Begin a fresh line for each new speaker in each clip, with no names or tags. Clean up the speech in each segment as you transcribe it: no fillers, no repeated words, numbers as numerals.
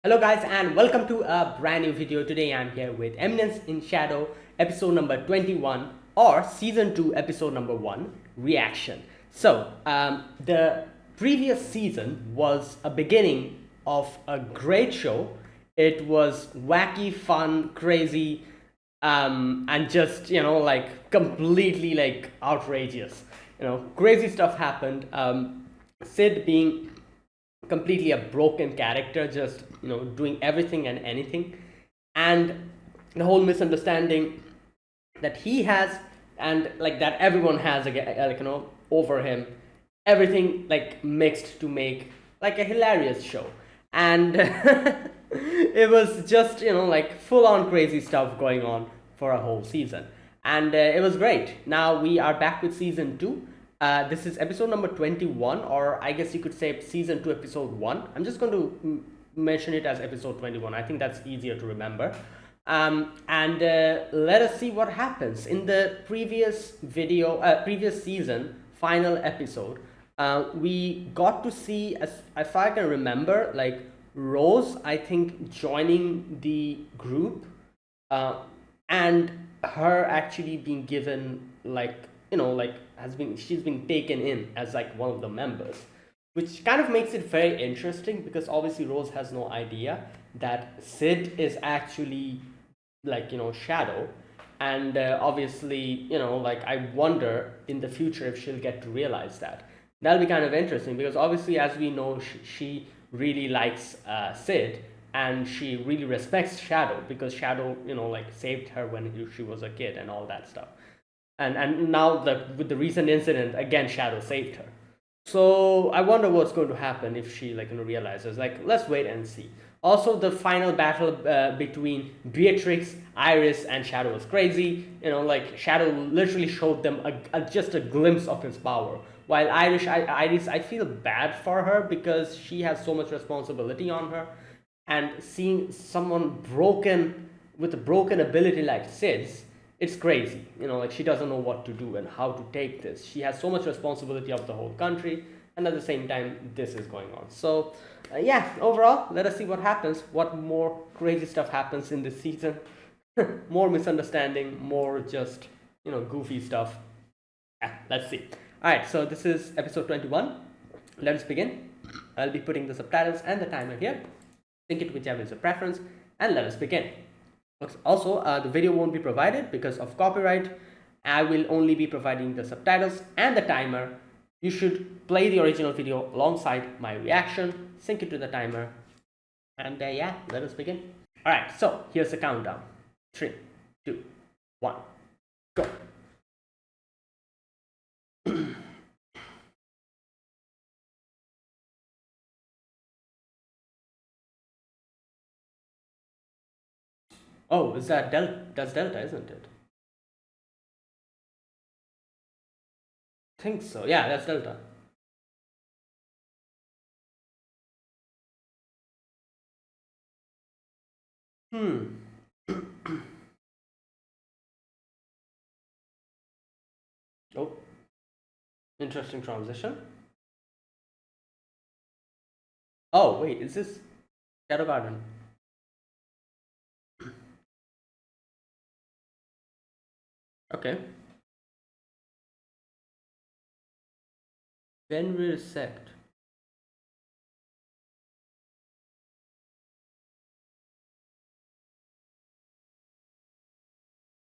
Hello guys and welcome to a brand new video. Today I'm here with Eminence in Shadow episode number 21 or season 2 episode number 1 reaction. The previous season was a beginning of a great show. It was wacky, fun, crazy, and just like completely like outrageous. Crazy stuff happened. Sid being completely a broken character, just doing everything and anything, and the whole misunderstanding that he has and like that everyone has over him, everything like mixed to make like a hilarious show. And it was just like full on crazy stuff going on for a whole season, and it was great. Now we are back with season 2. This is episode number 21, or I guess you could say season 2 episode 1. I'm just going to mention it as episode 21. I think that's easier to remember. And let us see what happens in the previous season final episode. We got to see, as if I can remember, like Rose, I think, joining the group, and her actually being given like she's been taken in as like one of the members, which kind of makes it very interesting because obviously Rose has no idea that Sid is actually like Shadow. And obviously like I wonder in the future if she'll get to realize that. That'll be kind of interesting because obviously, as we know, she really likes Sid, and she really respects Shadow because Shadow like saved her when she was a kid and all that stuff. And now with the recent incident again, Shadow saved her. So I wonder what's going to happen if she realizes. Like, let's wait and see. Also, the final battle between Beatrix, Iris, and Shadow was crazy. Like Shadow literally showed them just a glimpse of his power, while Iris, I feel bad for her because she has so much responsibility on her, and seeing someone broken with a broken ability like Sid's, it's crazy. Like she doesn't know what to do and how to take this. She has so much responsibility of the whole country, and at the same time, this is going on. So, yeah, overall, let us see what happens. What more crazy stuff happens in this season? More misunderstanding, more just goofy stuff. Yeah, let's see. All right, so this is episode 21. Let us begin. I'll be putting the subtitles and the timer here. Sync it whichever is your preference, and let us begin. Also, the video won't be provided because of copyright. I will only be providing the subtitles and the timer. You should play the original video alongside my reaction, sync it to the timer, and yeah, let us begin. All right, so here's the countdown. 3, 2, 1, go. Oh, is that Delta? That's Delta, isn't it? Think so. Yeah, that's Delta. Hmm. Oh, interesting transition. Oh, wait, is this Shadow Garden? Okay. When we resect.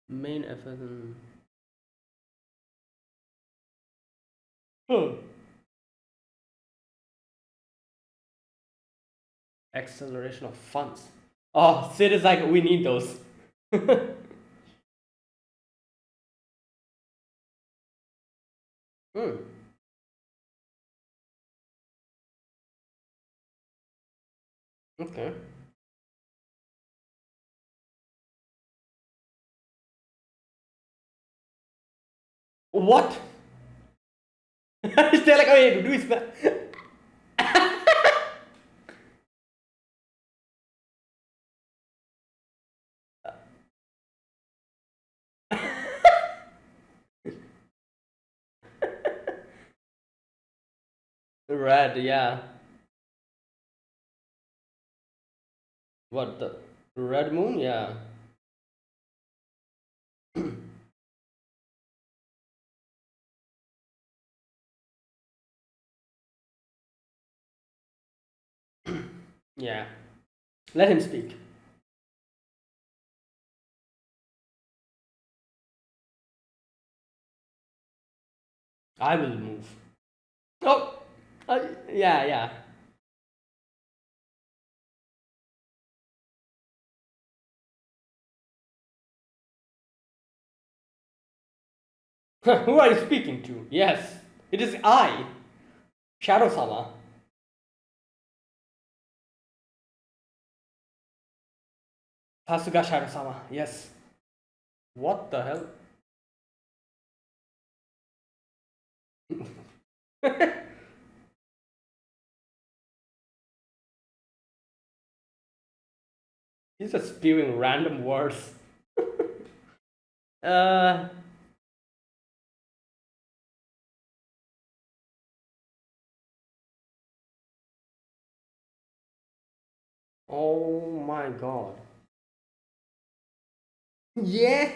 Main effort. Hmm. Acceleration of funds. Oh, Sid is like, we need those. Hmm. Okay. What? They're like, oh yeah, do it. Red, yeah. What, the red moon? Yeah. Yeah. Let him speak. I will move. Oh, yeah, yeah. Who are you speaking to? Yes, it is I, Shadow Sama. Sasuga Shadow Sama. Yes. What the hell? He's just spewing random words. Uh, oh my god. Yeah.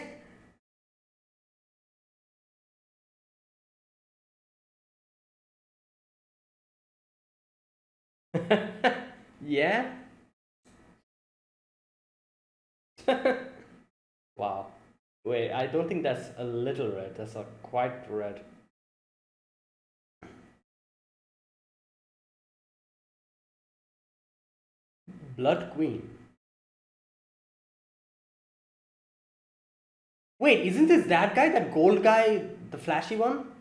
Yeah. Wow. Wait, I don't think that's a little red. That's a quite red. Blood Queen. Wait, isn't this that guy, that gold guy, the flashy one?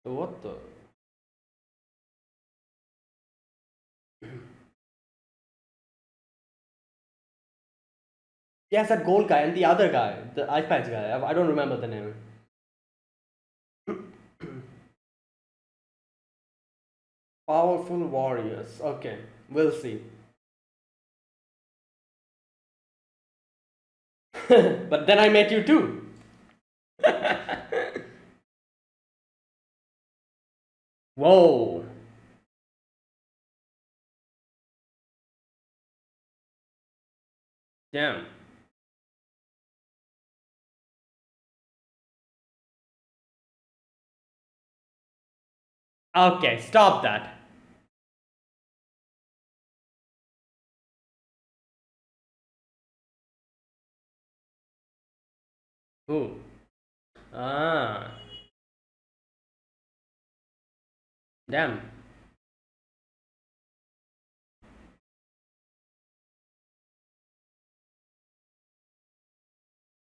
What the? Yes, that gold guy and the other guy, the ice patch guy. I don't remember the name. Powerful warriors. Okay, we'll see. But then I met you too. Whoa. Damn. Okay, stop that. Ooh. Ah. Damn.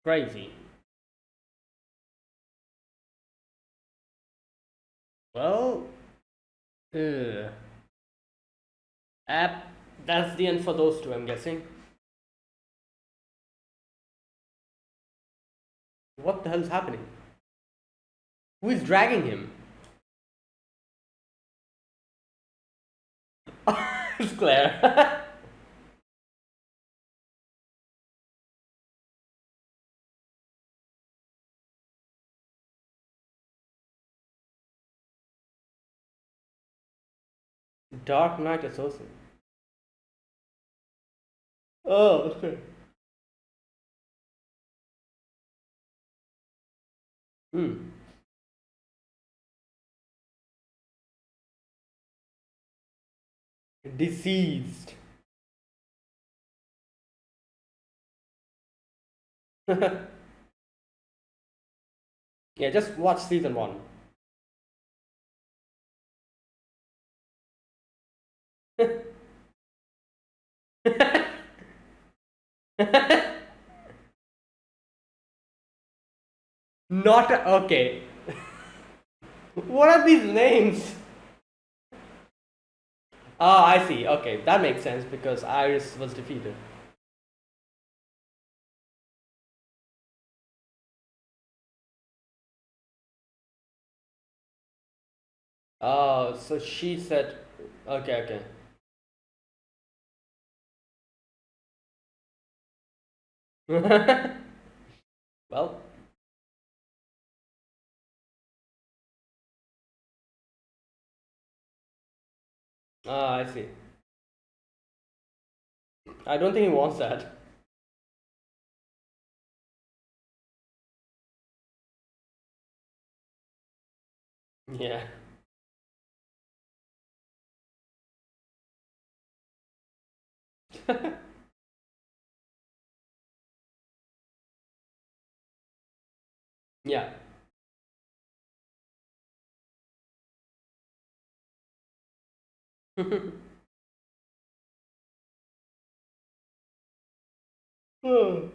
Crazy. Well, uh, app. That's the end for those two, I'm guessing. What the hell is happening? Who is dragging him? It's Claire. Dark Knight Associate. Oh, okay. Hmm. Deceased. Yeah, just watch season one. Not okay. What are these names? Oh, I see. Okay, that makes sense because Iris was defeated. Oh, so she said, okay, okay. Well, I see. I don't think he wants that. Yeah. Yeah. Hmm.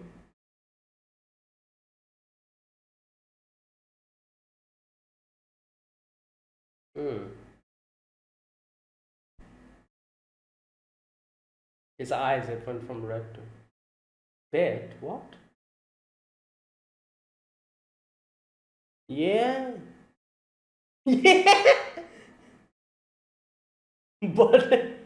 His eyes, it went from red to bed. What? Yeah. Yeah. But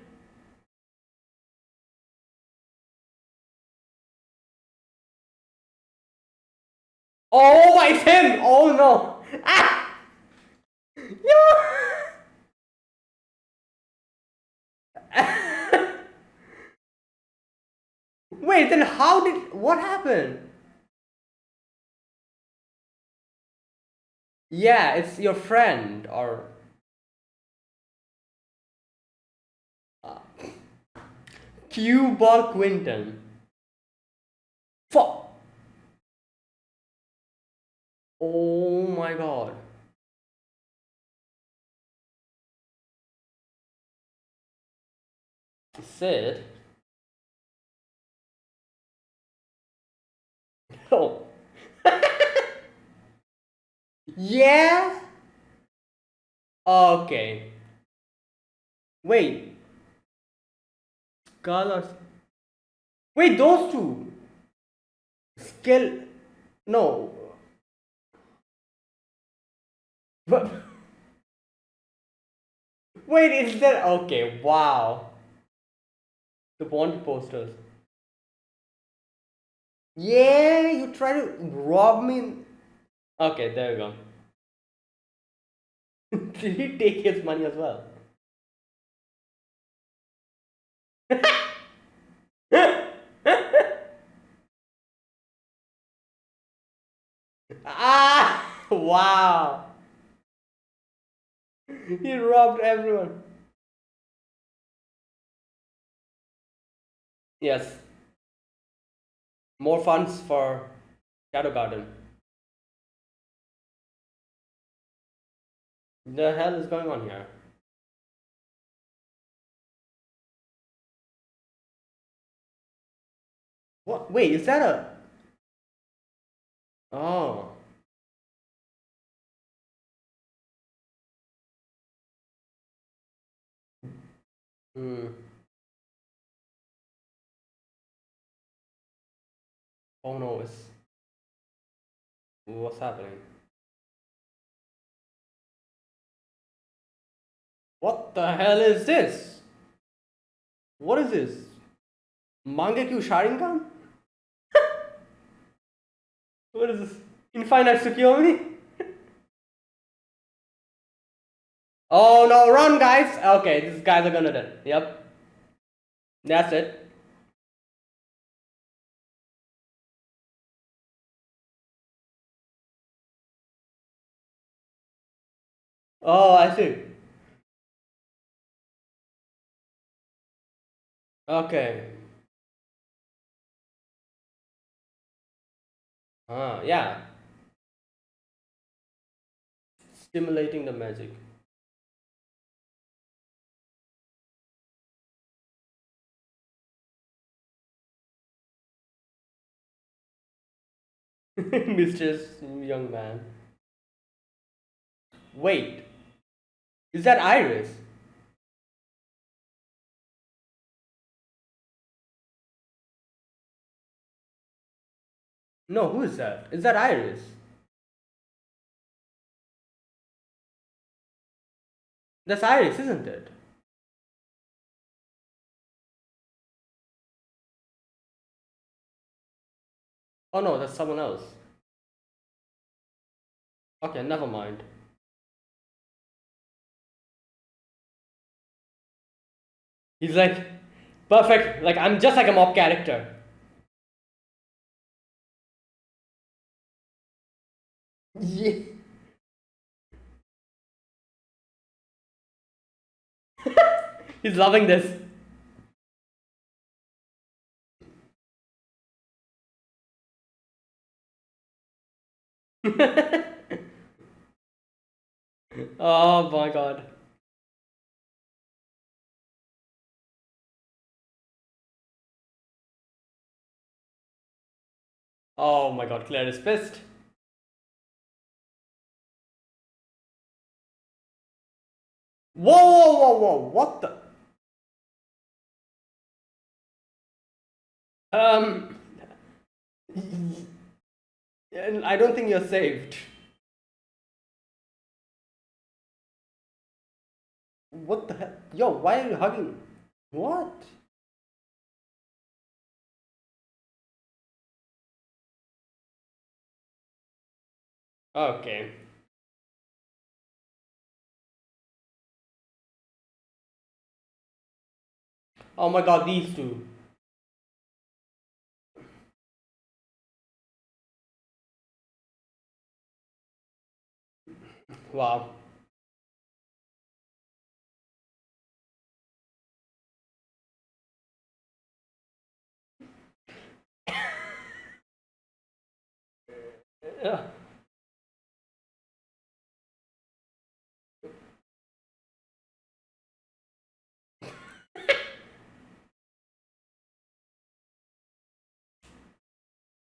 oh, it's him. Oh no. Ah. Wait, then how did what happened? Yeah, it's your friend or uh, Q Ball Quinton. Fuck. Oh my god. Sid. Oh. Yeah. Okay. Wait. Colors. Wait, those two. Skill. No. But wait, is there? Okay. Wow. The Bond posters. Yeah, you try to rob me. Okay, there you go. Did he take his money as well? Ah! Wow! He robbed everyone. Yes. More funds for Shadow Garden. The hell is going on here? What? Wait, is that a? Oh. Hmm. Oh no, it's what's happening? What the hell is this? What is this? Mangekyu Sharingan? What is this? Infinite Tsukiyomi? Oh no, run guys! Okay, these guys are gonna die. Yep, that's it. Oh, I see. Okay. Yeah. Stimulating the magic. Mischievous young man. Wait, is that Iris? No, who is that? Is that Iris? That's Iris, isn't it? Oh no, that's someone else. Okay, never mind. He's like, perfect. Like, I'm just like a mob character. Yeah. He's loving this. Oh my god. Oh my god, Claire is pissed. Whoa, whoa, whoa, whoa, what the? Um, I don't think you're saved. What the hell? Yo, why are you hugging? What? Okay. Oh my god, these two. Wow. Yeah.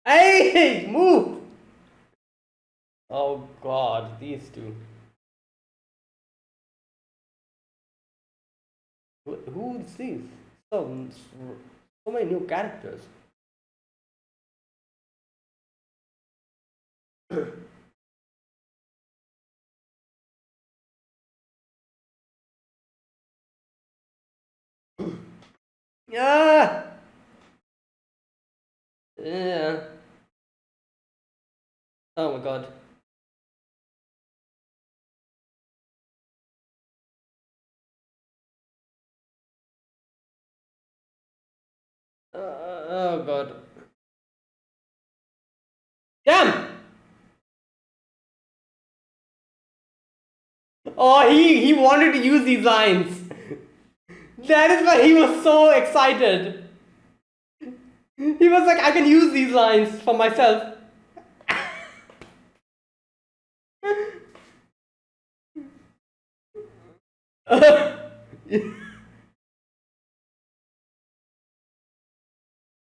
Hey, move! Oh god, these two. Who is these? So many new characters. Yeah. Yeah. Oh my god. Oh god. Damn! Oh, he wanted to use these lines. That is why he was so excited. He was like, I can use these lines for myself.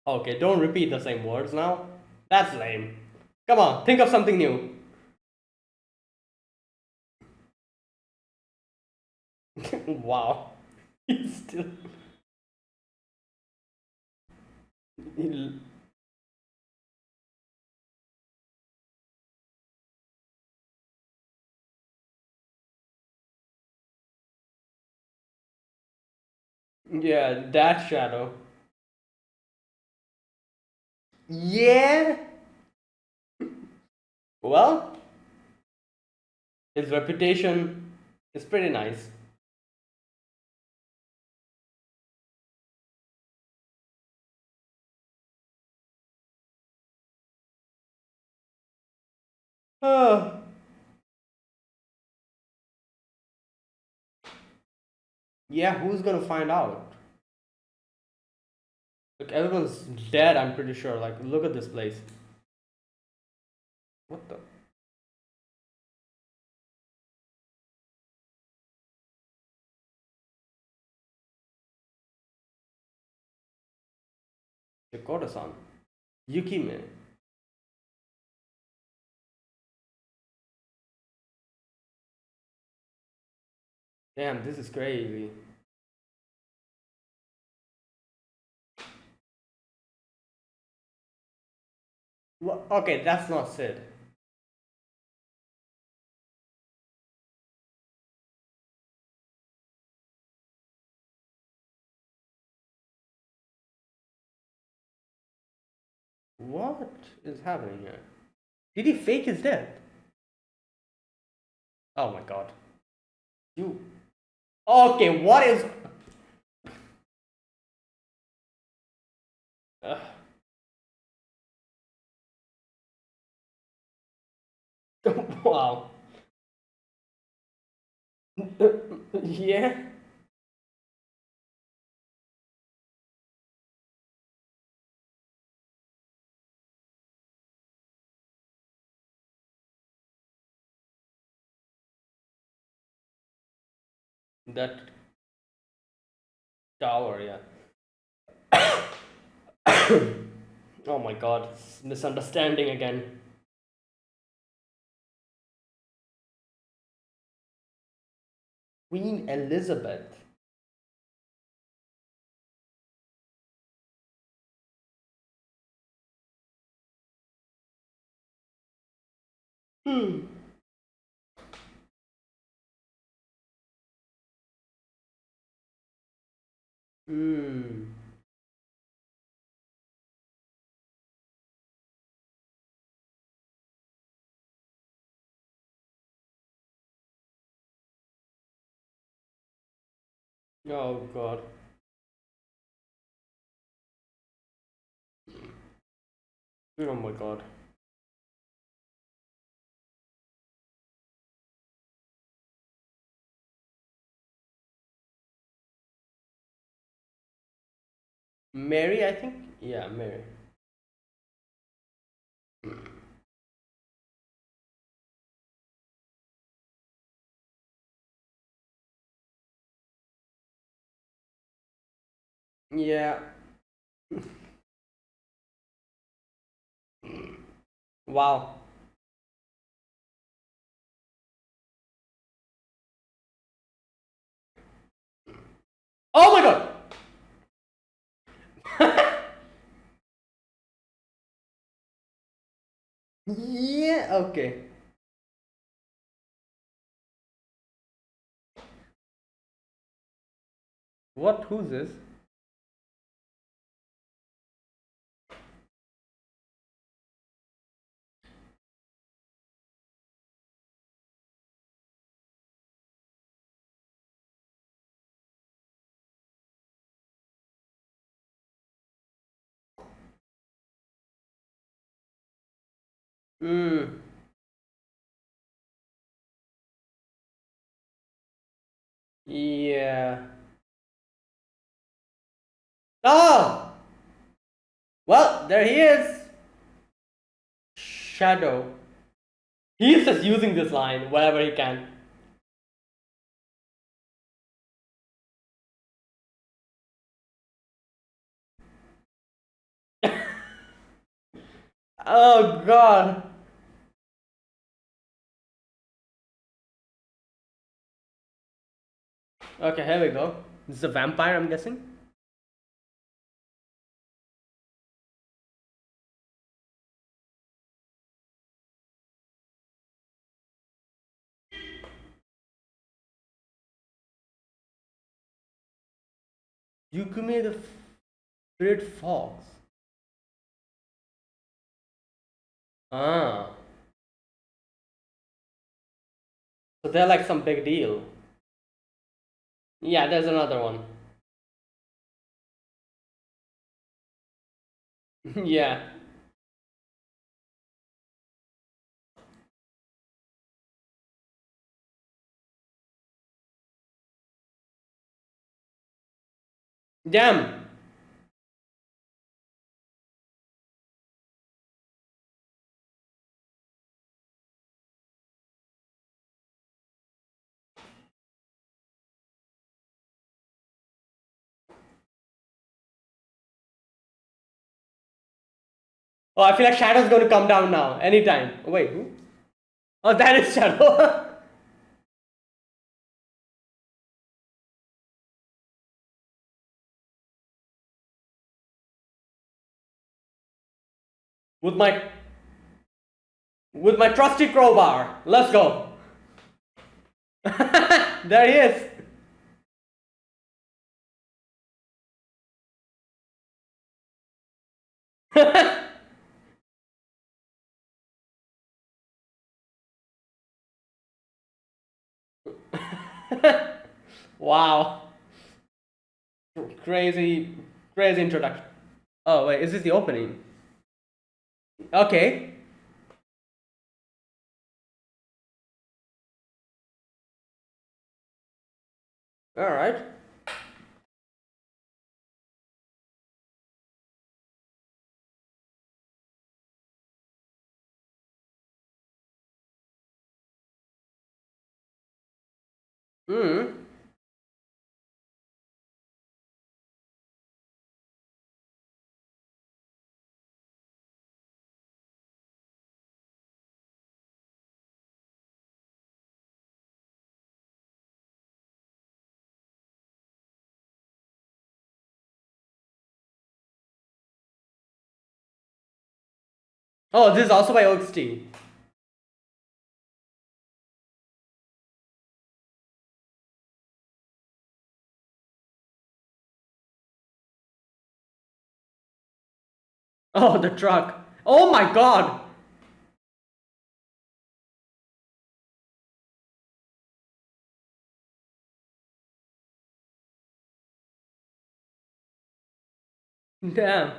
Okay, don't repeat the same words now. That's lame. Come on, think of something new. Wow. He's still. Yeah, that shadow. Yeah. Well, his reputation is pretty nice. Oh, yeah, who's gonna find out? Look, everyone's dead, I'm pretty sure. Like, look at this place. What the? Dakota-san. Yukime. Damn, this is crazy. Okay, that's not Sid. What is happening here? Did he fake his death? Oh my god. You. Okay, what is. Ugh. Wow. Yeah. That tower, yeah. Oh my god, it's misunderstanding again. Queen Elizabeth. Hmm. Hmm. Oh god. Oh my god. Mary, I think? Yeah, Mary. Yeah. Wow. Oh my god! Yeah, okay. What? Who's this? Hmm. Yeah. Oh! Well, there he is. Shadow. He's just using this line wherever he can. Oh god. Okay, here we go. This is a vampire, I'm guessing. Yukume the Spirit Fox. Ah. So they're like some big deal. Yeah, there's another one. Yeah. Damn. Oh, I feel like Shadow's going to come down now. Anytime. Wait, who? Oh, that is Shadow. with my with my trusty crowbar. Let's go. There he is. Wow, crazy, crazy introduction. Oh wait, is this the opening? Okay. All right. Hmm. Oh, this is also by Oaks T. Oh, the truck. Oh my God. Damn.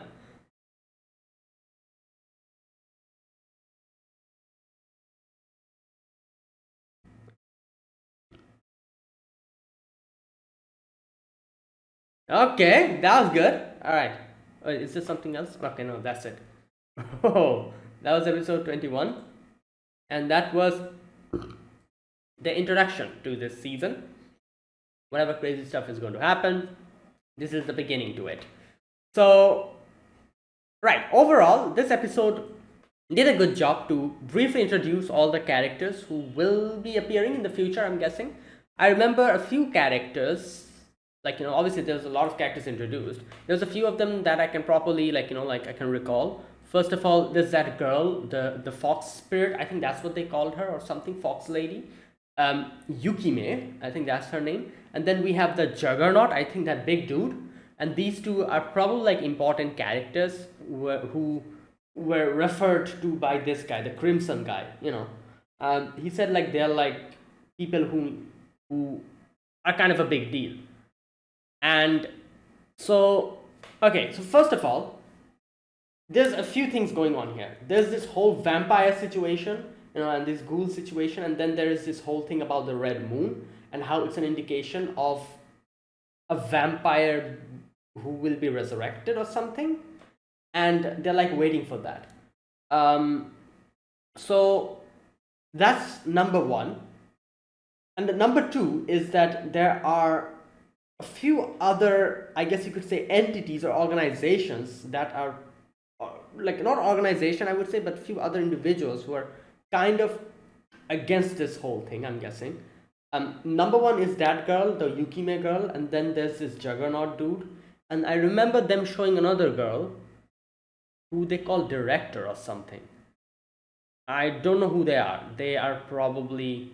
Okay, that was good. All right. Is there something else? Okay, no, that's it. Oh, that was episode 21, and that was the introduction to this season. Whatever crazy stuff is going to happen, this is the beginning to it. So, right, overall, this episode did a good job to briefly introduce all the characters who will be appearing in the future, I'm guessing. I remember a few characters, like, obviously there's a lot of characters introduced. There's a few of them that I can properly, like, like I can recall. First of all, there's that girl, the fox spirit, I think that's what they called her or something, fox lady. Yukime, I think that's her name. And then we have the Juggernaut, I think that big dude. And these two are probably like important characters who were referred to by this guy, the Crimson guy. He said like they're like people who are kind of a big deal. And so, okay, so first of all, there's a few things going on here. There's this whole vampire situation, and this ghoul situation, and then there is this whole thing about the red moon and how it's an indication of a vampire who will be resurrected or something, and they're like waiting for that. Um, so that's number one, and the number two is that there are a few other, I guess you could say, entities or organizations that are like not organization I would say, but few other individuals who are kind of against this whole thing, I'm guessing. Number one is that girl, the Yukime girl, and then there's this Juggernaut dude. And I remember them showing another girl who they call Director or something. I don't know who they are. They are probably,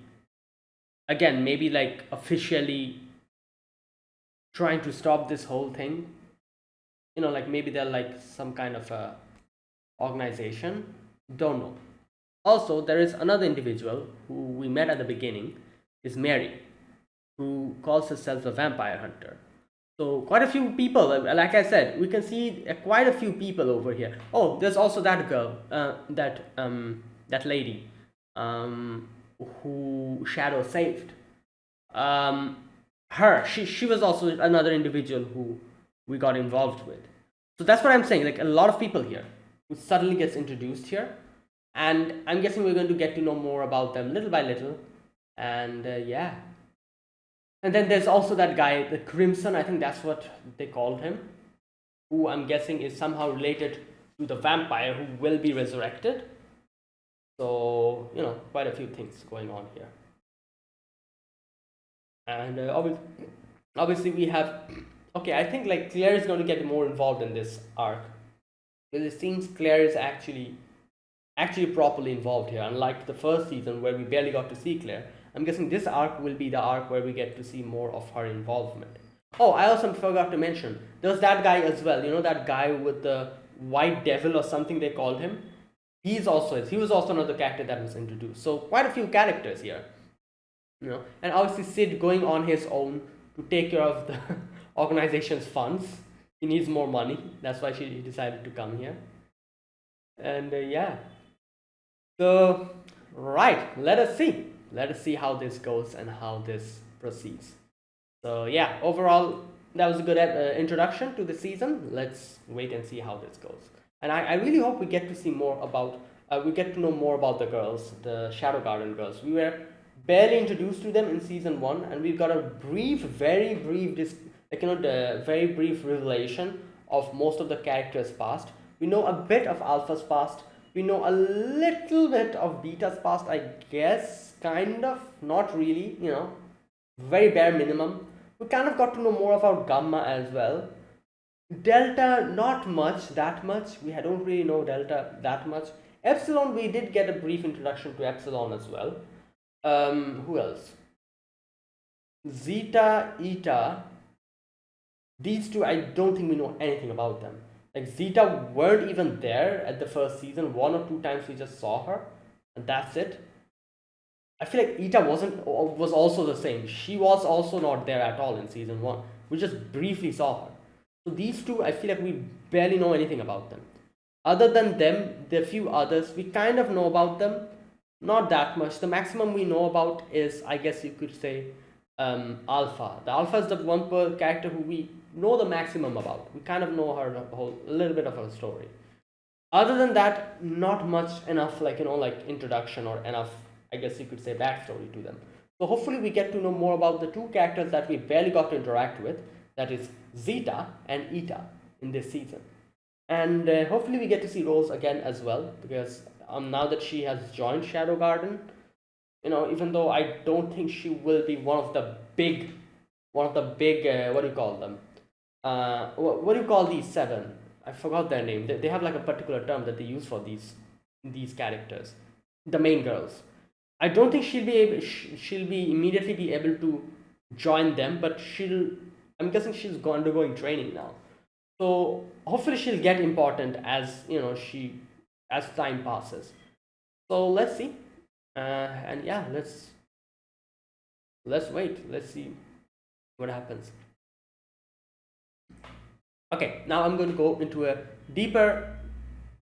again, maybe like officially trying to stop this whole thing. Like maybe they're like some kind of a organization. Don't know. Also, there is another individual who we met at the beginning, is Mary, who calls herself a vampire hunter. So quite a few people, like I said, we can see quite a few people over here. Oh, there's also that girl, that lady, who Shadow saved. She was also another individual who we got involved with. So that's what I'm saying. Like a lot of people here who suddenly gets introduced here, and I'm guessing we're going to get to know more about them little by little. And yeah, and then there's also that guy, the Crimson, I think that's what they called him, who I'm guessing is somehow related to the vampire who will be resurrected. So, quite a few things going on here. And obviously, we have. Okay, I think like Claire is going to get more involved in this arc. Because it seems Claire is actually properly involved here, unlike the first season where we barely got to see Claire. I'm guessing this arc will be the arc where we get to see more of her involvement. Oh, I also forgot to mention, there's that guy as well. That guy with the white devil or something they called him. He was also another character that was introduced. So quite a few characters here. And obviously Sid going on his own to take care of the organization's funds. He needs more money. That's why he decided to come here. And yeah, so right, let us see. Let us see how this goes and how this proceeds. So yeah, overall, that was a good introduction to the season. Let's wait and see how this goes. And I really hope we get to see more about, we get to know more about the girls, the Shadow Garden girls. We were barely introduced to them in season 1, and we've got a brief, very brief, the very brief revelation of most of the characters' past. We know a bit of Alpha's past. We know a little bit of Beta's past, I guess, kind of, not really, very bare minimum. We kind of got to know more about Gamma as well. Delta, not much, that much. We don't really know Delta that much. Epsilon, we did get a brief introduction to Epsilon as well. Who else? Zeta, Eta. These two, I don't think we know anything about them. Like, Zeta weren't even there at the first season. 1 or 2 times we just saw her, and that's it. I feel like Eta was also the same. She was also not there at all in season 1. We just briefly saw her. So these two, I feel like we barely know anything about them. Other than them, there are few others. We kind of know about them. Not that much. The maximum we know about is, I guess you could say, Alpha. The Alpha is the one character who we know the maximum about. We kind of know her a little bit of her story. Other than that, not much enough, like introduction or enough, I guess you could say, backstory to them. So hopefully we get to know more about the 2 characters that we barely got to interact with. That is Zeta and Eta in this season. And hopefully we get to see Rose again as well, because now that she has joined Shadow Garden, even though I don't think she will be one of the big, what do you call them? What do you call these 7? I forgot their name. They have like a particular term that they use for these characters, the main girls. I don't think she'll be immediately be able to join them, but I'm guessing she's undergoing training now. So hopefully she'll get important as as time passes. So let's see, and yeah, let's wait. Let's see what happens. Okay, now I'm going to go into a deeper,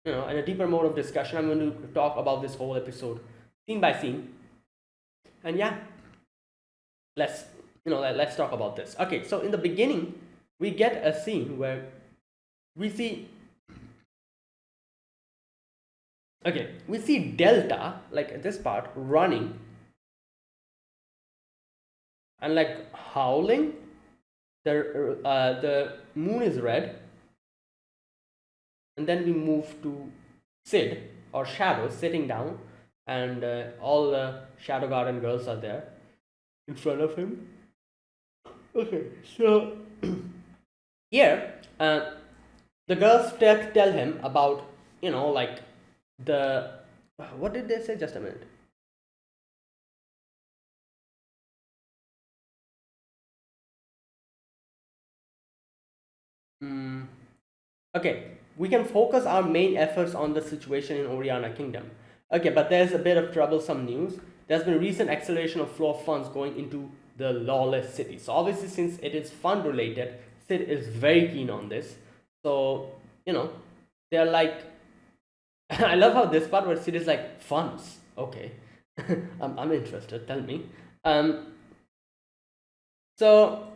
in a deeper mode of discussion. I'm going to talk about this whole episode scene by scene, and yeah, let's talk about this. Okay, so in the beginning, we get a scene where we see Delta, like at this part, running and like howling. The moon is red, and then we move to Sid or Shadow sitting down, and all the Shadow Garden girls are there in front of him. Okay, so here the girls tell him about the what did they say? Just a minute. Okay, we can focus our main efforts on the situation in Oriana Kingdom. Okay, but there's a bit of troublesome news. There's been a recent acceleration of flow of funds going into the lawless city. So obviously, since it is fund related, Sid is very keen on this. So they're like, I love how this part where Sid is like, funds. Okay, I'm interested. Tell me. So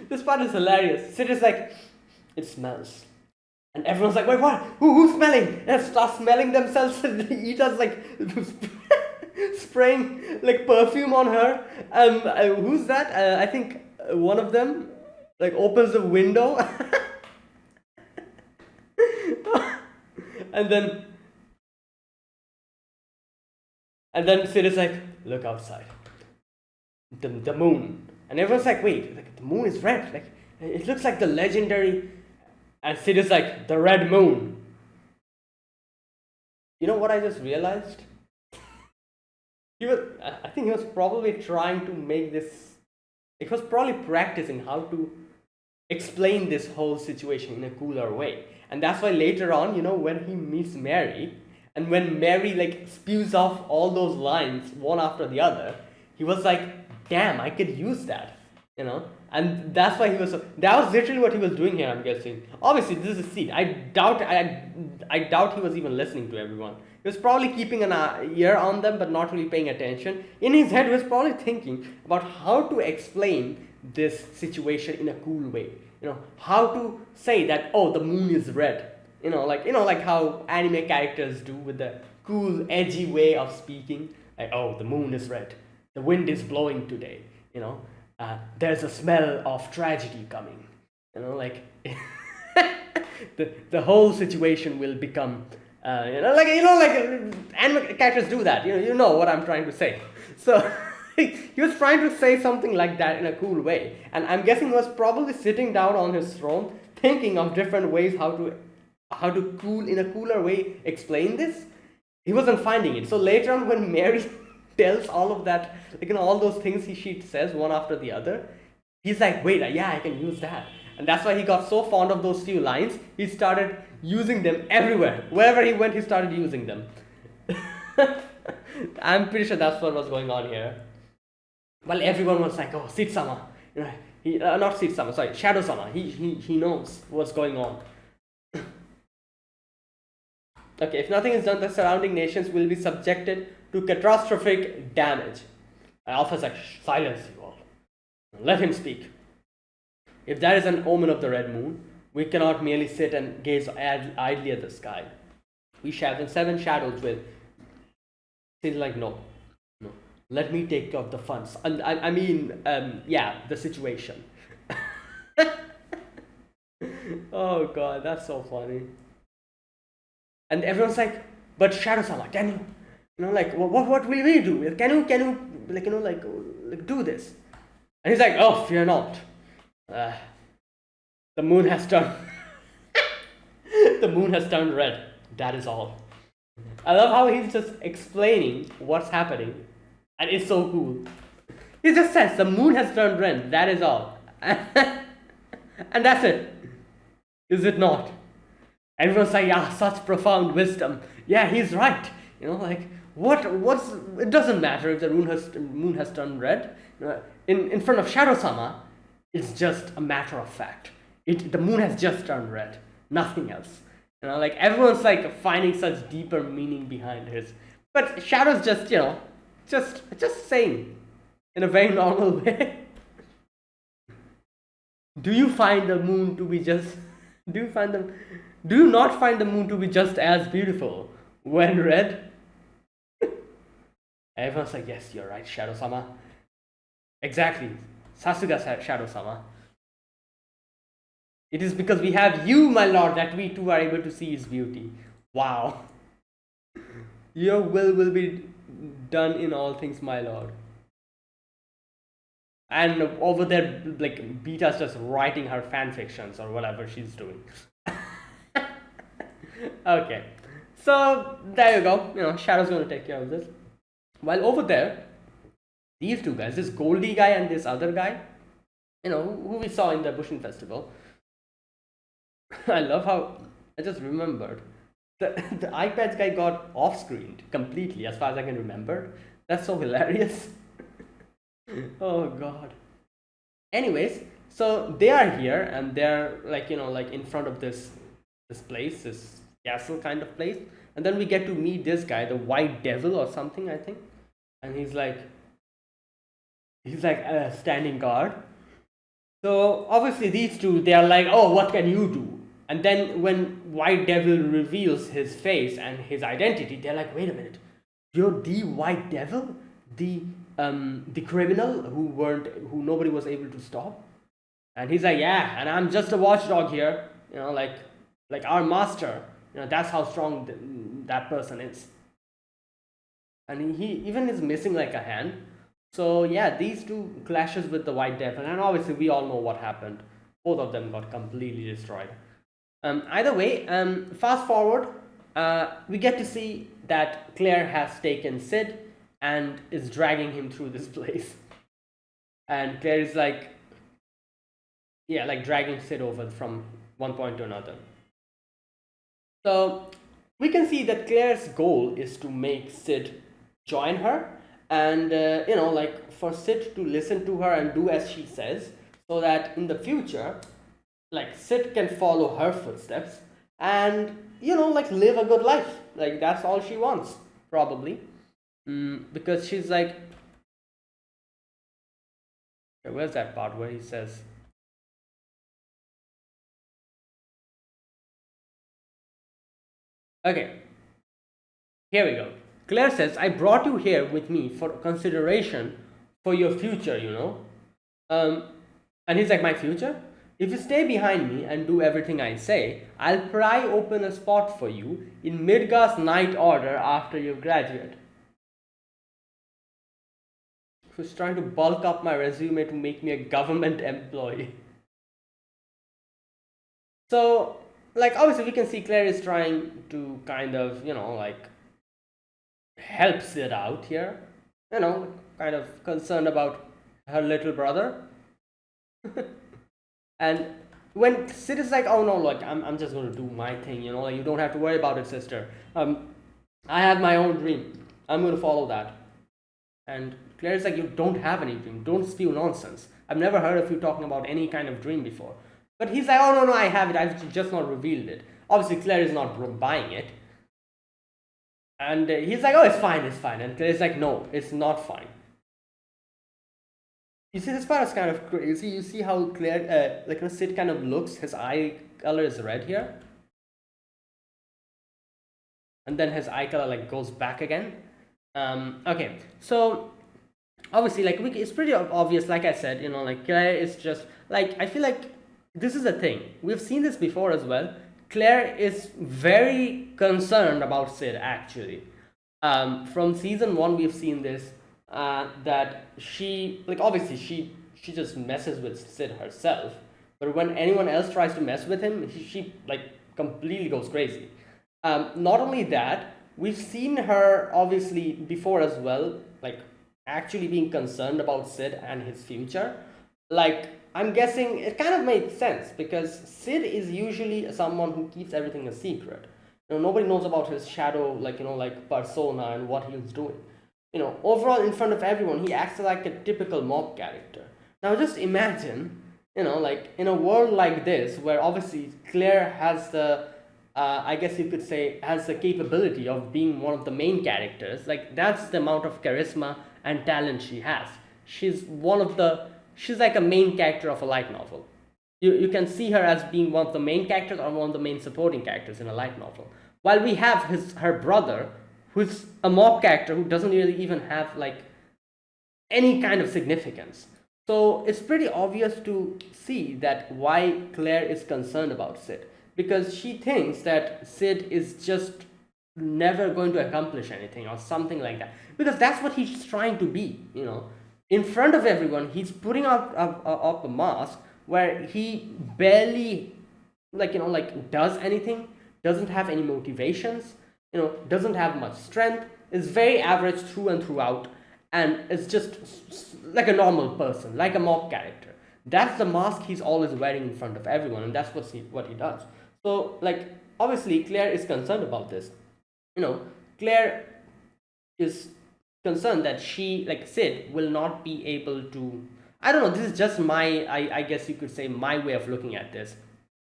this part is hilarious. Sid is like, it smells. And everyone's like, wait, what? Who's smelling? And start smelling themselves. And Eta's like spraying like perfume on her. Who's that? I think one of them like opens the window. and then Sid is like, look outside. The moon. And everyone's like, wait, like the moon is red. Like it looks like the legendary. And Sid is like, the red moon. You know what I just realized? I think he was probably trying to make this. He was probably practicing how to explain this whole situation in a cooler way. And that's why later on, when he meets Mary, and when Mary like spews off all those lines one after the other, he was like, damn, I could use that, you know. And that's why he was. That was literally what he was doing here. I'm guessing. Obviously, this is a seed. I doubt he was even listening to everyone. He was probably keeping an ear on them, but not really paying attention. In his head, he was probably thinking about how to explain this situation in a cool way. You know, how to say that, oh, the moon is red. Like how anime characters do with the cool, edgy way of speaking. Like, oh, the moon is red. The wind is blowing today. There's a smell of tragedy coming. Like the whole situation will become. Anime characters do that. You know what I'm trying to say. So he was trying to say something like that in a cool way, and I'm guessing he was probably sitting down on his throne, thinking of different ways how to in a cooler way explain this. He wasn't finding it. So later on, when Mary tells all of that, all those things she says one after the other, he's like, wait, yeah, I can use that. And that's why he got so fond of those few lines, he started using them everywhere. Wherever he went, he started using them. I'm pretty sure that's what was going on here. Well, everyone was like, oh, Sid-sama. Not Sid-sama, sorry, Shadow-sama. He knows what's going on. Okay, if nothing is done, the surrounding nations will be subjected to catastrophic damage. And Alpha's like, silence you all. Let him speak. If that is an omen of the red moon, we cannot merely sit and gaze idly at the sky. We shall, and 7 shadows will. He's like, no. Let me take care of the funds. And the situation. Oh god, that's so funny. And everyone's like, but Shadow-sama, can you, what will we do? Can you, do this? And he's like, oh, fear not. The moon has turned, the moon has turned red. That is all. I love how he's just explaining what's happening, and it's so cool. He just says the moon has turned red. That is all, and that's it. Is it not? Everyone's like, yeah, such profound wisdom. Yeah, he's right. What's it doesn't matter if the moon has turned red. In front of Shadow-sama, it's just a matter of fact. The moon has just turned red. Nothing else. Everyone's like finding such deeper meaning behind his. But Shadow's just saying in a very normal way. Do you find the moon to be just? Do you not find the moon to be just as beautiful when red? Everyone's like, yes, you're right, Shadow-sama. Exactly. Sasuga Shadow-sama. It is because we have you, my lord, that we too are able to see his beauty. Wow. Your will be done in all things, my lord. And over there, Beta's just writing her fan fictions or whatever she's doing. Okay, so there you go. Shadow's gonna take care of this. While over there, these two guys, this Goldie guy and this other guy, who we saw in the Bushin Festival. I love how I just remembered the iPads guy got off-screened completely, as far as I can remember. That's so hilarious. Oh god. Anyways, so they are here and they're in front of this place, this castle kind of place, and then we get to meet this guy, the White Devil or something, I think, and he's like standing guard. So obviously these two, they are like, oh, what can you do? And then when White Devil reveals his face and his identity, they're like, wait a minute, you're the White Devil, the criminal who nobody was able to stop? And he's like, yeah, and I'm just a watchdog here, like our master. That's how strong that person is. And he even is missing like a hand. So yeah, these two clashes with the White Devil, and obviously we all know what happened. Both of them got completely destroyed. Either way, fast forward, we get to see that Claire has taken Sid and is dragging him through this place. And Claire is dragging Sid over from one point to another. So we can see that Claire's goal is to make Sid join her, and like for Sid to listen to her and do as she says, so that in the future, like Sid can follow her footsteps and like live a good life. Like that's all she wants, probably. Because she's like, where's that part where he says, okay, here we go. Claire says, I brought you here with me for consideration for your future. Um, and he's like, my future? If you stay behind me and do everything I say, I'll pry open a spot for you in Midgar's Night Order after you graduate. Who's trying to bulk up my resume to make me a government employee. So, like, obviously, we can see Claire is trying to kind of, like, help Sid out here. Kind of concerned about her little brother. And when Sid is like, oh no, like, I'm just going to do my thing, like, you don't have to worry about it, sister. I have my own dream. I'm going to follow that. And Claire's like, you don't have any dream. Don't spew nonsense. I've never heard of you talking about any kind of dream before. But he's like, oh no, I have it. I've just not revealed it. Obviously, Claire is not buying it. And he's like, oh, it's fine, it's fine. And Claire's like, no, it's not fine. You see, this part is kind of crazy. You see how Claire, Sid kind of looks. His eye color is red here. And then his eye color like goes back again. Okay, so obviously, like, it's pretty obvious. Like I said, like Claire is just like, I feel like this is a thing. We've seen this before as well. Claire is very concerned about Sid, actually. From season 1, we've seen this, that she, like, obviously, she just messes with Sid herself. But when anyone else tries to mess with him, she like, completely goes crazy. Not only that, we've seen her, obviously, before as well, like, actually being concerned about Sid and his future. Like, I'm guessing it kind of makes sense because Sid is usually someone who keeps everything a secret. Nobody knows about his shadow, like persona and what he's doing. Overall, in front of everyone, he acts like a typical mob character. Now, just imagine, like in a world like this, where obviously Claire has the, I guess you could say, has the capability of being one of the main characters. Like, that's the amount of charisma and talent she has. She's like a main character of a light novel. You can see her as being one of the main characters or one of the main supporting characters in a light novel. While we have her brother, who's a mob character who doesn't really even have like any kind of significance. So it's pretty obvious to see that why Claire is concerned about Sid. Because she thinks that Sid is just never going to accomplish anything or something like that. Because that's what he's trying to be. In front of everyone, he's putting up a mask where he barely, does anything, doesn't have any motivations, doesn't have much strength, is very average through and throughout, and is just like a normal person, like a mob character. That's the mask he's always wearing in front of everyone, and that's what he does. So, like, obviously, Claire is concerned about this. Claire is concerned that she, like Sid, will not be able to. I don't know. This is just my, I guess you could say, my way of looking at this.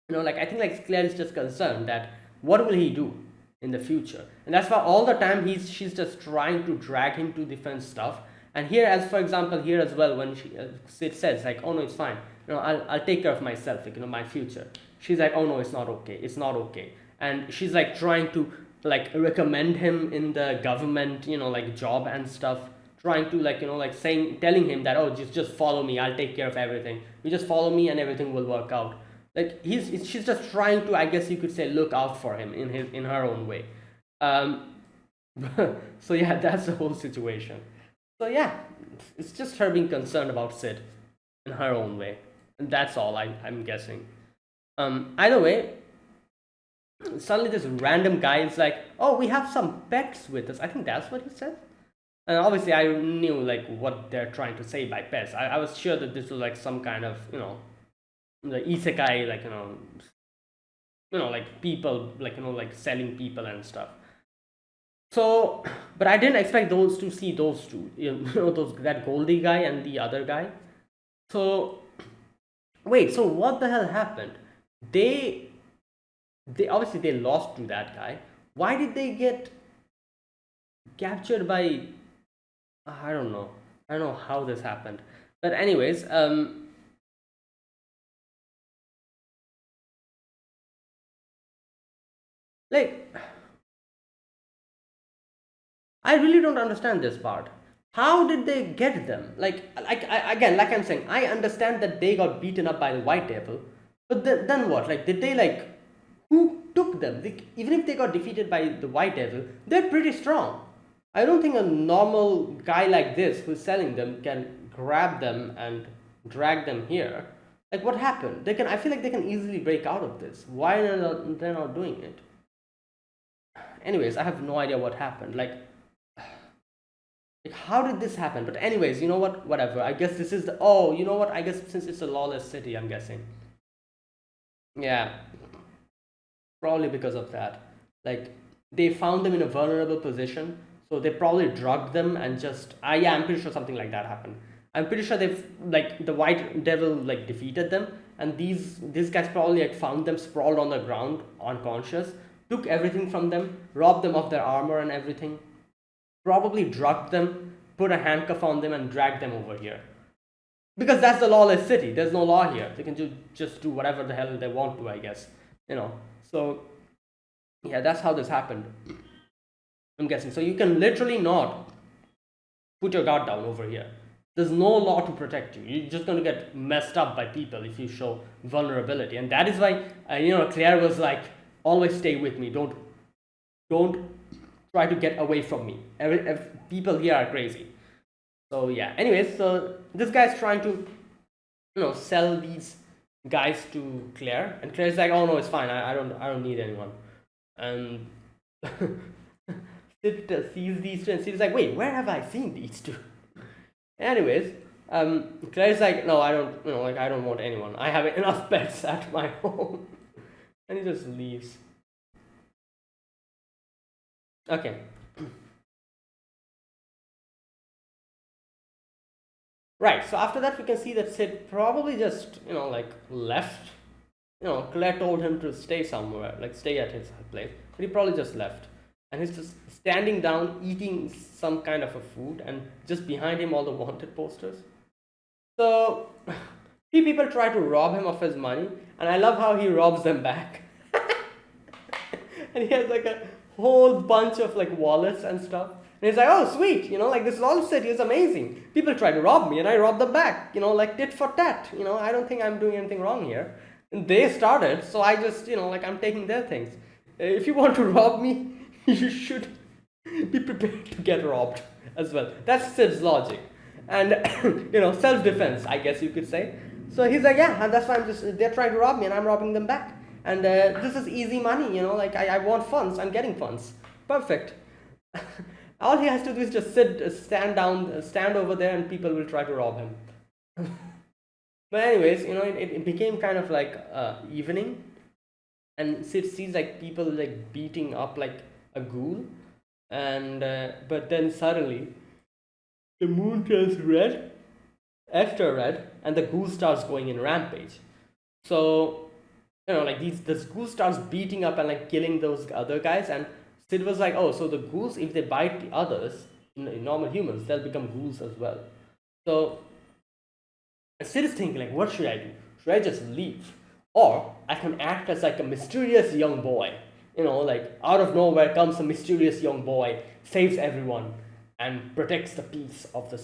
Like, I think like Claire is just concerned that what will he do in the future, and that's why all the time she's just trying to drag him to different stuff. And here, as for example, here as well, when Sid says like, oh no, it's fine. I'll take care of myself. Like, my future. She's like, oh no, it's not okay. It's not okay. And she's like trying to like recommend him in the government, like job and stuff, trying to like telling him that, oh, just follow me, I'll take care of everything, you just follow me and everything will work out. Like, she's just trying to, I guess you could say, look out for him in her own way. So yeah, that's the whole situation. So yeah, it's just her being concerned about Sid in her own way, and that's all I'm guessing. Either way, suddenly this random guy is like, oh, we have some pets with us. I think that's what he said. And obviously I knew like what they're trying to say by pets. I was sure that this was like some kind of the isekai, like like people, like like selling people and stuff. So, but I didn't expect those to see those two, that Goldie guy and the other guy. So, wait, so what the hell happened? They, they obviously they lost to that guy. Why did they get captured by? I don't know. I don't know how this happened. But anyways, like I really don't understand this part. How did they get them? Again, like I'm saying, I understand that they got beaten up by the White Devil, but then what? Like, did they like who took them? Even if they got defeated by the White Devil, they're pretty strong. I don't think a normal guy like this who's selling them can grab them and drag them here. Like, what happened? They can. I feel like they can easily break out of this. Why are they not doing it? Anyways, I have no idea what happened. Like, how did this happen? But anyways, you know what? Whatever. I guess this is the. Oh, you know what? I guess since it's a lawless city, I'm guessing. Yeah, probably because of that. Like, they found them in a vulnerable position, so they probably drugged them and just. Yeah, I'm pretty sure something like that happened. I'm pretty sure they've like the White Devil like defeated them, and these guys probably like found them sprawled on the ground, unconscious, took everything from them, robbed them of their armor and everything, probably drugged them, put a handcuff on them, and dragged them over here. Because that's the lawless city. There's no law here. They can just do whatever the hell they want to, I guess. So, yeah, that's how this happened. I'm guessing. So you can literally not put your guard down over here. There's no law to protect you. You're just going to get messed up by people if you show vulnerability. And that is why, Claire was like, always stay with me. Don't try to get away from me. People here are crazy. So yeah. Anyways, so this guy's trying to, sell these guys to Claire, and Claire's like, "Oh no, it's fine. I don't need anyone." And Sid sees these two, and Sid's like, "Wait, where have I seen these two?" Anyways, Claire's like, "No, I don't. I don't want anyone. I have enough pets at my home," and he just leaves. Okay. Right. So after that, we can see that Sid probably just left. Claire told him to stay somewhere, like stay at his place, but he probably just left. And he's just standing down, eating some kind of a food, and just behind him, all the wanted posters. So, few people try to rob him of his money, and I love how he robs them back. And he has like a whole bunch of like wallets and stuff. And he's like, "Oh, sweet, like this all city is amazing. People try to rob me, and I rob them back, like tit for tat. I don't think I'm doing anything wrong here. And they started, so I just, I'm taking their things. If you want to rob me, you should be prepared to get robbed as well." That's Sid's logic. And, self-defense, I guess you could say. So he's like, "Yeah, and that's why they're trying to rob me, and I'm robbing them back. And this is easy money, I want funds, I'm getting funds. Perfect." All he has to do is just stand over there, and people will try to rob him. But anyways, it became kind of like evening, and Sid sees like people like beating up like a ghoul, and but then suddenly the moon turns red, extra red, and the ghoul starts going in rampage. So like this ghoul starts beating up and like killing those other guys, and Sid was like, "Oh, so the ghouls, if they bite the others, normal humans, they'll become ghouls as well." So Sid is thinking like, "What should I do? Should I just leave, or I can act as like a mysterious young boy? Like out of nowhere comes a mysterious young boy, saves everyone, and protects the peace of the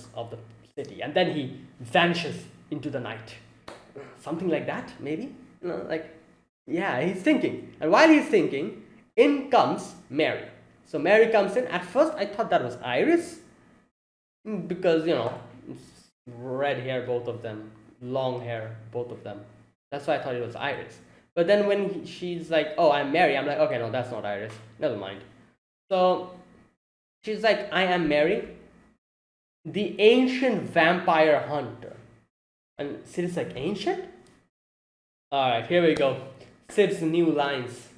city, and then he vanishes into the night. Something like that, maybe. Yeah, he's thinking, and while he's thinking, in comes Mary. So Mary comes in. At first, I thought that was Iris, because red hair, both of them, long hair, both of them. That's why I thought it was Iris. But then when she's like, "Oh, I'm Mary," I'm like, "Okay, no, that's not Iris. Never mind." So she's like, "I am Mary, the ancient vampire hunter." And Sid is like, "Ancient?" All right, here we go. Sid's new lines,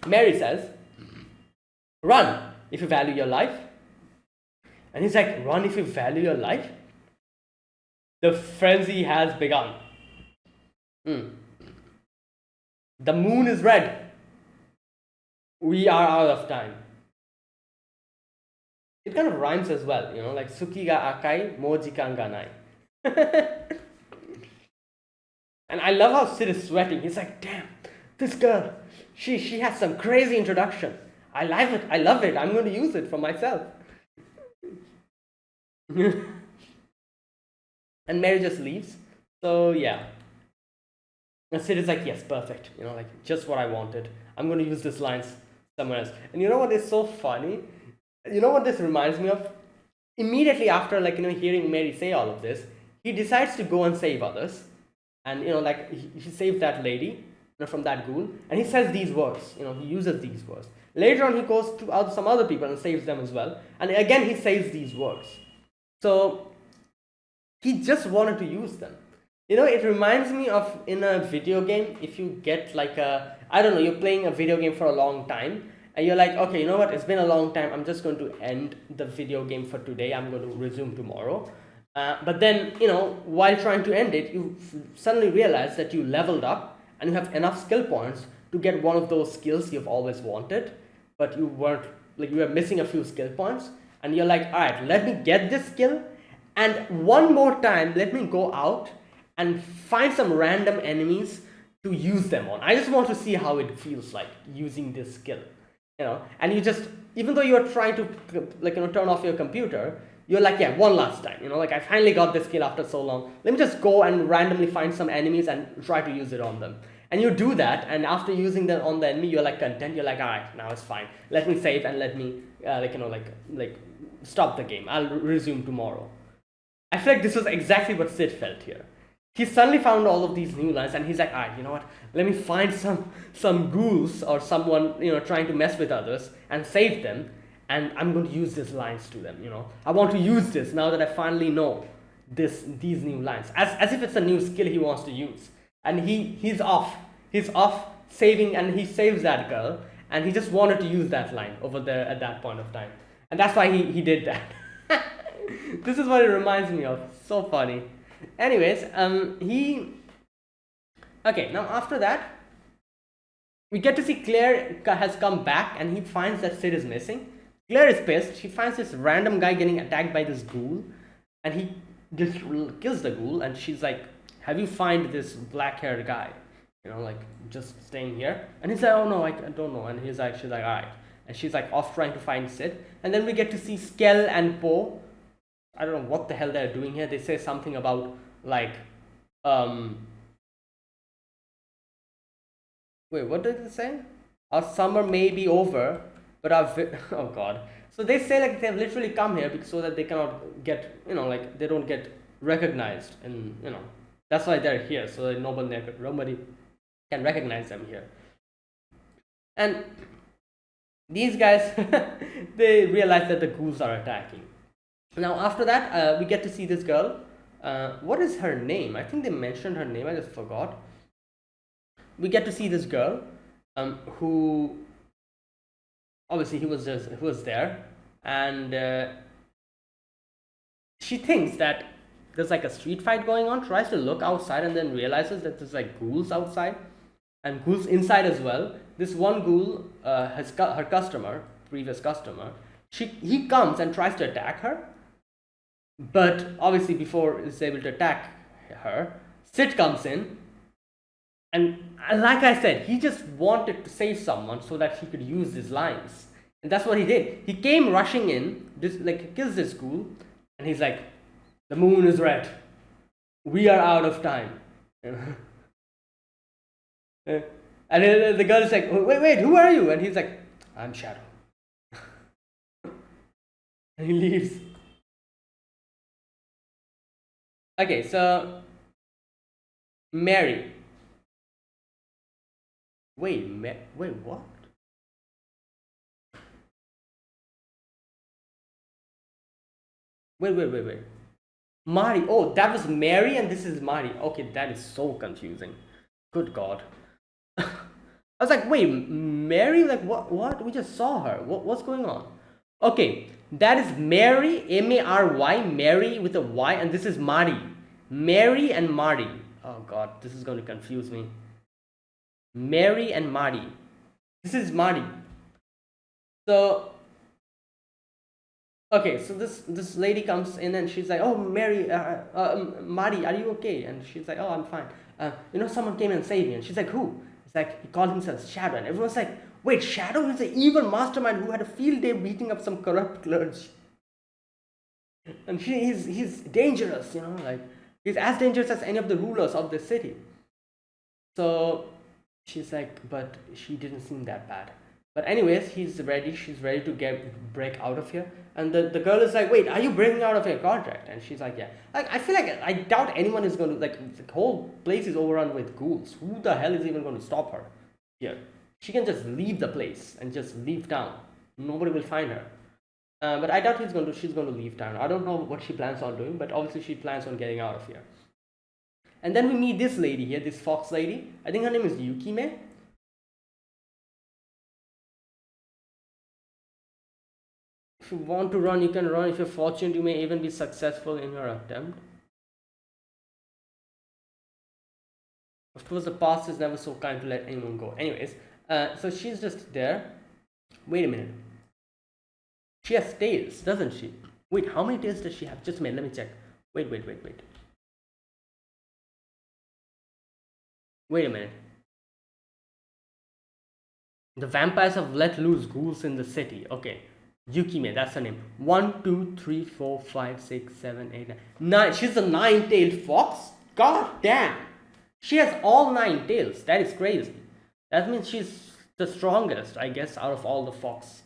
Mary says, Run if you value your life. And he's like, run if you value your life? The frenzy has begun. Hmm. The moon is red. We are out of time. It kind of rhymes as well, like Suki ga akai, mo jikan ga nai. And I love how Sid is sweating. He's like, damn, this girl, she has some crazy introduction. I love it. I love it. I'm going to use it for myself. And Mary just leaves. So yeah. And Sid is like, yes, perfect. Like just what I wanted. I'm going to use this lines somewhere else. And you know what is so funny? You know what this reminds me of? Immediately after, hearing Mary say all of this, he decides to go and save others. And, he saved that lady from that ghoul. And he says these words. He uses these words. Later on, he goes to some other people and saves them as well. And again, he says these words. So he just wanted to use them. It reminds me of in a video game, if you get I don't know, you're playing a video game for a long time, and you're like, okay, you know what, it's been a long time, I'm just going to end the video game for today, I'm going to resume tomorrow. But then, while trying to end it, you suddenly realize that you leveled up and you have enough skill points to get one of those skills you've always wanted, but you weren't, you were missing a few skill points, and you're like, all right, let me get this skill, and one more time, let me go out and find some random enemies to use them on. I just want to see how it feels like using this skill, and you just, even though you're trying to turn off your computer, you're like, yeah, one last time, I finally got this skill after so long, let me just go and randomly find some enemies and try to use it on them. And you do that, and after using them on the enemy, you're content, you're like, all right, now it's fine, let me save and let me stop the game, I'll resume tomorrow. I feel like this was exactly what Sid felt here. He suddenly found all of these new lines, and he's like, all right, you know what, let me find some ghouls or someone trying to mess with others and save them, and I'm going to use these lines to them. I want to use this now that I finally know these new lines, as if it's a new skill he wants to use. And he's off saving, and he saves that girl, and he just wanted to use that line over there at that point of time, and that's why he did that. This is what it reminds me of. So funny. Anyways, okay, now after that, we get to see Claire has come back, and he finds that Sid is missing. Claire is pissed. She finds this random guy getting attacked by this ghoul, and he just kills the ghoul, and she's like, have you find this black-haired guy? Just staying here. And he's like, oh no, I don't know. And she's like, all right. And she's off trying to find Sid. And then we get to see Skell and Poe. I don't know what the hell they're doing here. They say something about wait, what did they say? Our summer may be over, but oh god. So they say they've literally come here so that they cannot get, they don't get recognized, and that's why they're here, so that nobody can recognize them here. And these guys, they realize that the ghouls are attacking. Now after that, we get to see this girl. What is her name? I think they mentioned her name, I just forgot. We get to see this girl, who obviously who was there, and she thinks that there's a street fight going on, tries to look outside, and then realizes that there's ghouls outside and ghouls inside as well. This one ghoul has her previous customer. He comes and tries to attack her, but obviously before he's able to attack her, Sid comes in, and like I said, he just wanted to save someone so that he could use his lines, and that's what he did. He came rushing in, kills this ghoul, and he's like, the moon is red, we are out of time. And the girl is like, wait, who are you? And he's like, I'm Shadow. And he leaves. Okay, so Mary. Wait, what? Wait. Mari. Oh, that was Mary and this is Mari. Okay, that is so confusing. Good God. I was like, wait, Mary? Like, what? We just saw her. What's going on? Okay, that is Mary, Mary, Mary with a Y, and this is Mari. Mary and Mari. Oh God, this is going to confuse me. Mary and Mari. This is Mari. So, okay, so this lady comes in and she's like, oh, Mary, Mari, are you okay? And she's like, oh, I'm fine. Someone came and saved me. And she's like, who? It's like, he called himself Shadow. And everyone's like, wait, Shadow is the evil mastermind who had a field day beating up some corrupt clergy. And he's dangerous, like, he's as dangerous as any of the rulers of the city. So she's like, but she didn't seem that bad. But anyways, she's ready to break out of here. And the girl is like, wait, are you breaking out of your contract? And she's like, yeah. Like, I feel like, I doubt anyone is going to, like, the whole place is overrun with ghouls. Who the hell is even going to stop her here? She can just leave the place and just leave town. Nobody will find her. But I doubt she's going to leave town. I don't know what she plans on doing, but obviously she plans on getting out of here. And then we meet this lady here, this fox lady. I think her name is Yukime. If you want to run, you can run. If you're fortunate, you may even be successful in your attempt. Of course, the past is never so kind to let anyone go. Anyways, so she's just there. Wait a minute. She has tails, doesn't she? Wait, how many tails does she have? Just a minute, let me check. Wait. Wait a minute. The vampires have let loose ghouls in the city. Okay. Yukime, that's her name. 1, 2, 3, 4, 5, 6, 7, 8, 9. 9. She's a 9-tailed fox? God damn. She has all 9 tails. That is crazy. That means she's the strongest, I guess, out of all the fox.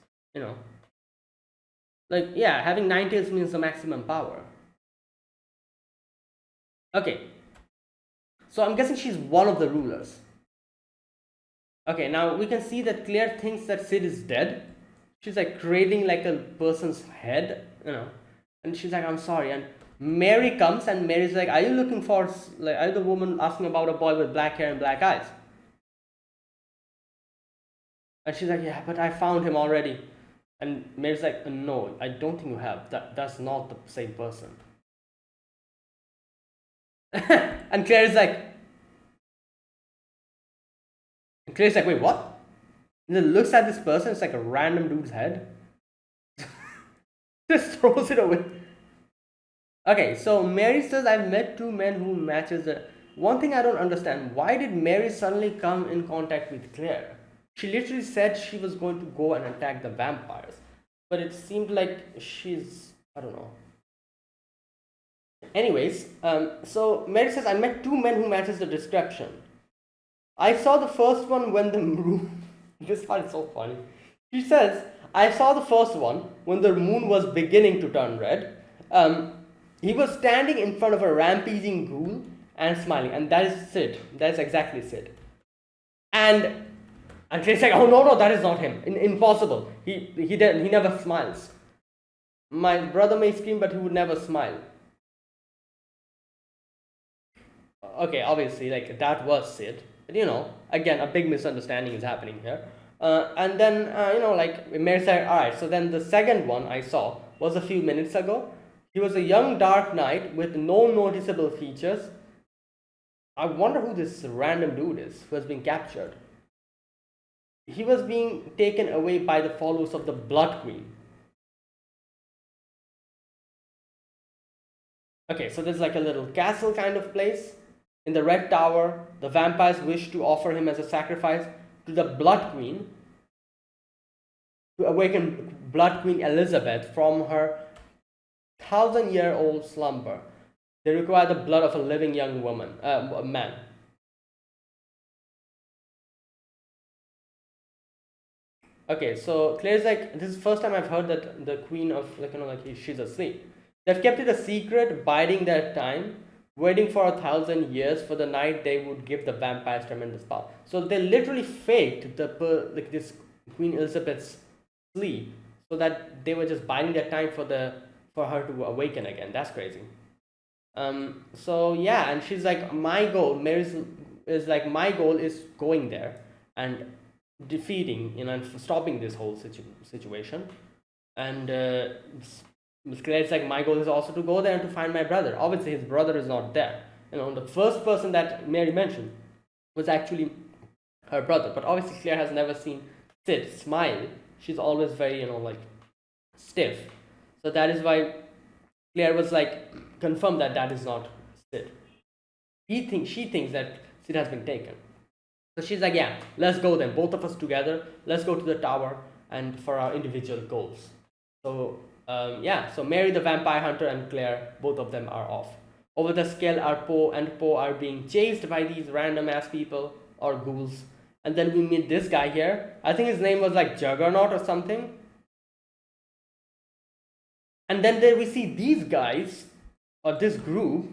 Like, yeah, having 9 tails means the maximum power. Okay. So I'm guessing she's one of the rulers. Okay, now we can see that Claire thinks that Sid is dead. She's like cradling like a person's head, and she's like, I'm sorry. And Mary comes and Mary's like, are you looking for, like, are you the woman asking about a boy with black hair and black eyes? And she's like, yeah, but I found him already. And Mary's like, no, I don't think you have. That's not the same person. And Claire's like, wait, what? And then looks at this person, it's like a random dude's head. Just throws it away. Okay, so Mary says, I've met 2 men who matches the... One thing I don't understand, why did Mary suddenly come in contact with Claire? She literally said she was going to go and attack the vampires. But it seemed like she's... I don't know. Anyways, so Mary says, I met 2 men who matches the description. I saw the first one when the moon... This part is so funny. She says, I saw the first one when the moon was beginning to turn red. He was standing in front of a rampaging ghoul and smiling. And that is Sid. That is exactly Sid. And she's like, oh, no, that is not him. Impossible. He never smiles. My brother may scream, but he would never smile. Okay, obviously, like, that was Sid. But, again, a big misunderstanding is happening here. And then, like, Mary said, alright, so then the second one I saw was a few minutes ago. He was a young dark knight with no noticeable features. I wonder who this random dude is who has been captured. He was being taken away by the followers of the Blood Queen. Okay, so there's like a little castle kind of place. In the Red Tower, the vampires wish to offer him as a sacrifice to the Blood Queen to awaken Blood Queen Elizabeth from her 1,000-year-old slumber. They require the blood of a living young man. Okay, so Claire's like, this is the first time I've heard that the queen of, she's asleep. They've kept it a secret, biding their time, waiting for 1,000 years for the night they would give the vampires tremendous power. So they literally faked this Queen Elizabeth's sleep, so that they were just biding their time for her to awaken again. That's crazy. So yeah, and she's like, my goal is going there and defeating, and stopping this whole situation. And Miss Claire is like, my goal is also to go there and to find my brother. Obviously, his brother is not there. The first person that Mary mentioned was actually her brother. But obviously, Claire has never seen Sid smile. She's always very, like stiff. So that is why Claire was like, confirmed that that is not Sid. She thinks that Sid has been taken. So she's like, yeah, let's go then, both of us together. Let's go to the tower and for our individual goals. So so Mary the vampire hunter and Claire, both of them are off. Over the scale, Poe are being chased by these random ass people or ghouls. And then we meet this guy here. I think his name was like Juggernaut or something. And then there we see these guys, or this group,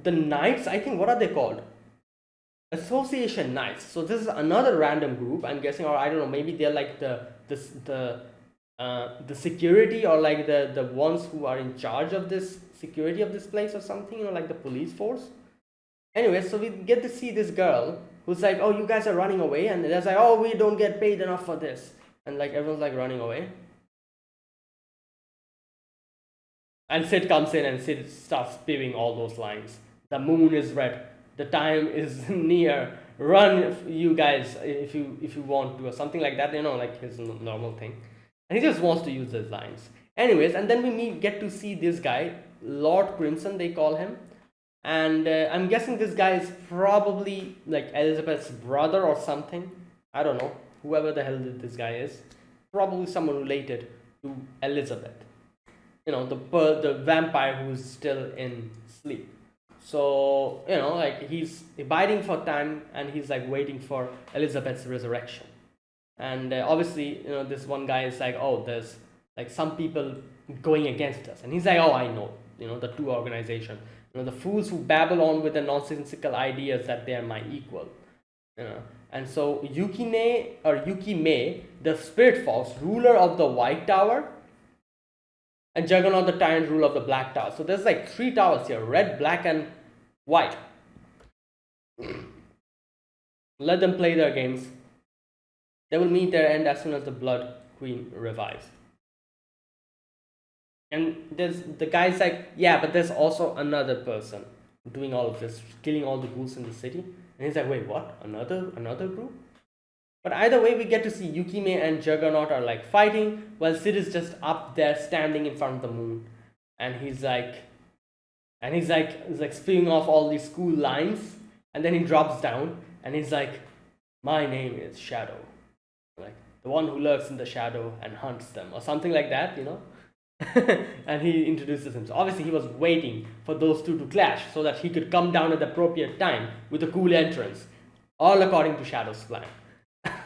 the Knights, I think, what are they called? Association Knights. So this is another random group, I'm guessing, or I don't know, maybe they're like the security, or like the ones who are in charge of this security of this place or something, like the police force. Anyway, so we get to see this girl who's like, oh, you guys are running away, and there's like, oh, we don't get paid enough for this, and like everyone's like running away. And Sid comes in and Sid starts spewing all those lines. The moon is red. The time is near. Run, you guys, if you want to, or something like that. Like his normal thing. And he just wants to use those lines. Anyways, and then we get to see this guy, Lord Crimson, they call him. And I'm guessing this guy is probably like Elizabeth's brother or something. I don't know. Whoever the hell this guy is. Probably someone related to Elizabeth. The vampire who's still in sleep. So, like he's abiding for time, and he's like waiting for Elizabeth's resurrection. And obviously, this one guy is like, oh, there's like some people going against us. And he's like, oh, I know, the two organizations, the fools who babble on with the nonsensical ideas that they are my equal. And so Yuki May, the Spirit Fox, ruler of the White Tower, and Juggernaut, the Tyrant, ruler of the Black Tower. So there's like 3 towers here: red, black, and white. Let them play their games. They will meet their end as soon as the Blood Queen revives. And there's the guy's like, yeah, but there's also another person doing all of this, killing all the ghouls in the city. And he's like, wait, what? Another group? But either way, we get to see Yukime and Juggernaut are like fighting, while Sid is just up there standing in front of the moon. And he's like spewing off all these cool lines. And then he drops down and he's like, my name is Shadow. Like, the one who lurks in the shadow and hunts them, or something like that, And he introduces himself. Obviously, he was waiting for those two to clash so that he could come down at the appropriate time with a cool entrance, all according to Shadow's plan.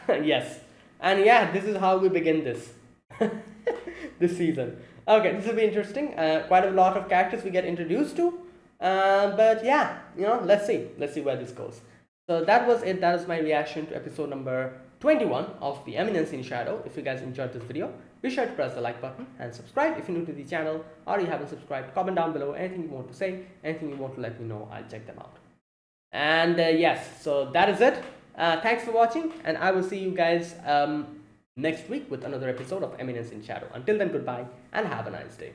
Yes. And yeah, this is how we begin this this season. Okay, this will be interesting. Quite a lot of characters we get introduced to. But yeah, let's see where this goes. So that was it. That was my reaction to episode number 21 of the Eminence in Shadow. If you guys enjoyed this video, be sure to press the like button and subscribe if you're new to the channel, or you haven't subscribed. Comment down below anything you want to say, anything you want to let me know. I'll check them out. And yes, so that is it. Thanks for watching, and I will see you guys next week with another episode of Eminence in Shadow. Until then, goodbye and have a nice day.